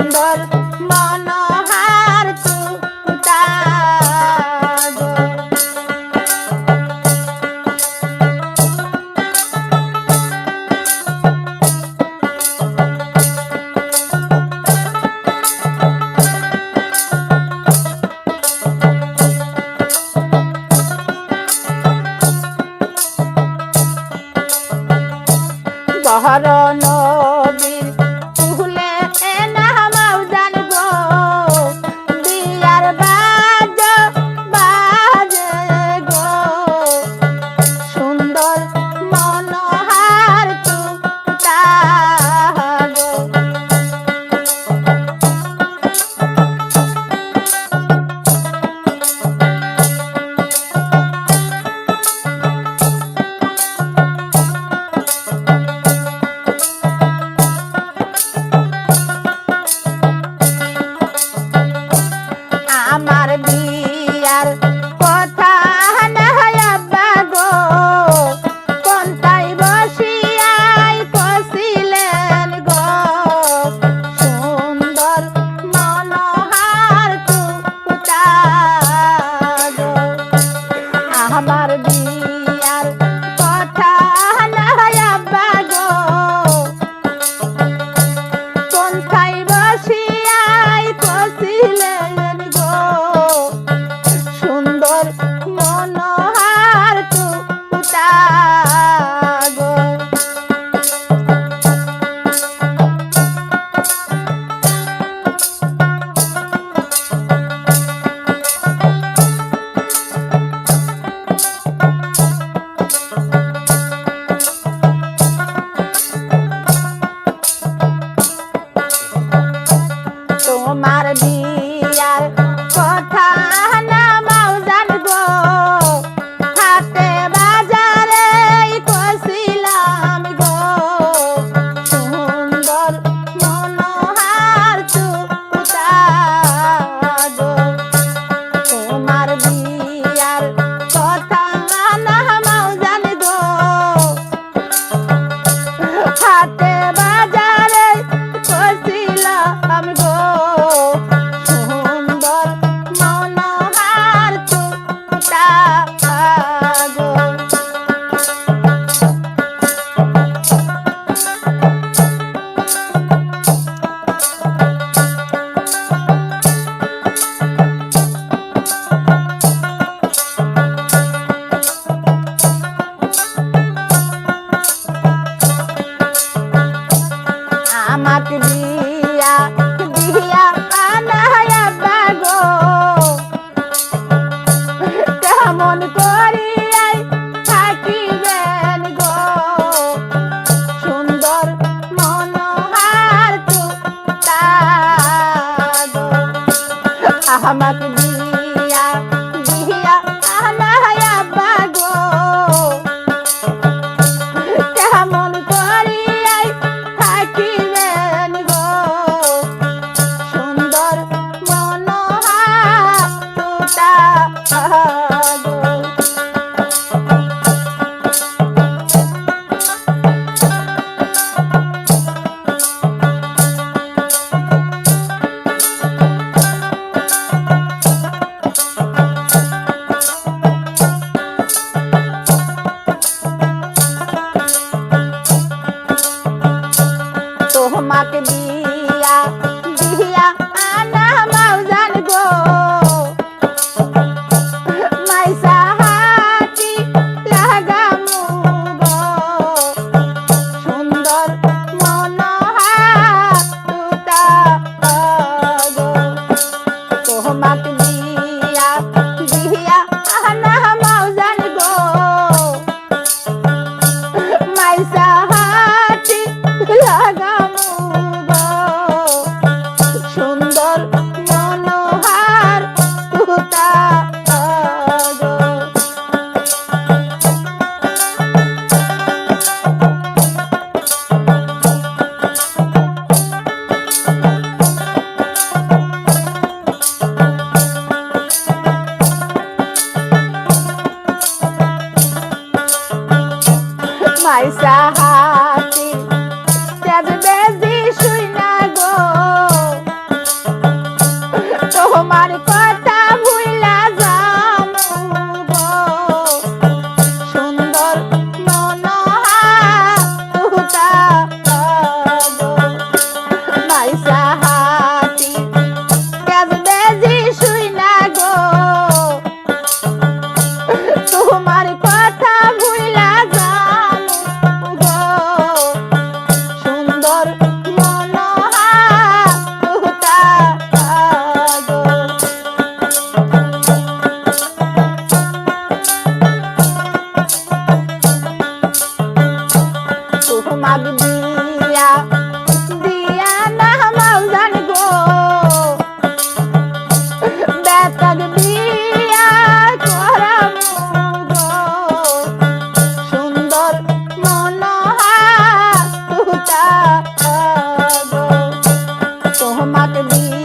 সুন্দর মনোহার তুতা গো। বহর নবীর ফুলে না মাউজান গো, বিয়ার বাজে গো, সুন্দর মনোহার তুতা গো। আমার বিয়ার কথা নাই আব্বা গো, কোনটাই বসিয়াই কছিলেন গো, সুন্দর মনোহার তুতা গো। আমার বিয়ার কথা নাই আব্বা গো, কোনটাই বসিয়াই কছিলেন গো, সুন্দর মনোহার তুতা গো। তোমার বিয়ার কথা না মাউজান গো, হাটে বাজারে কছিলাম গো, সুন্দর মনোহার তুতা গো। তোমার বিয়ার কথা না মাউজান গো, হাটে বাজারে কছিলাম গো, সুন্দর মনোহার তুতা গো। আমাকে দিয়া দিয়া আনায় আব্বা গো, কেমন করিয়াই থাকিবেন গো, সুন্দর মনোহার তুতা গো। আমাকে দিয়া দিয়া আনায় আব্বা গো, কেমন করিয়াই থাকিবেন গো, সুন্দর মনোহার তুতা গো। তোমার কথা ভুইলা যামু গো সুন্দর মনোহারা গো মাইসা হাতি কাজবে জি শুই না গো তোমার কথা ভুইলা যামু গো সুন্দর মনোহারা গো তোমাক দিয়া দিয়া না মাউজান গো বেতাক দিয়া করামু গো সুন্দর মনোহারা গো তোমাক দিয়া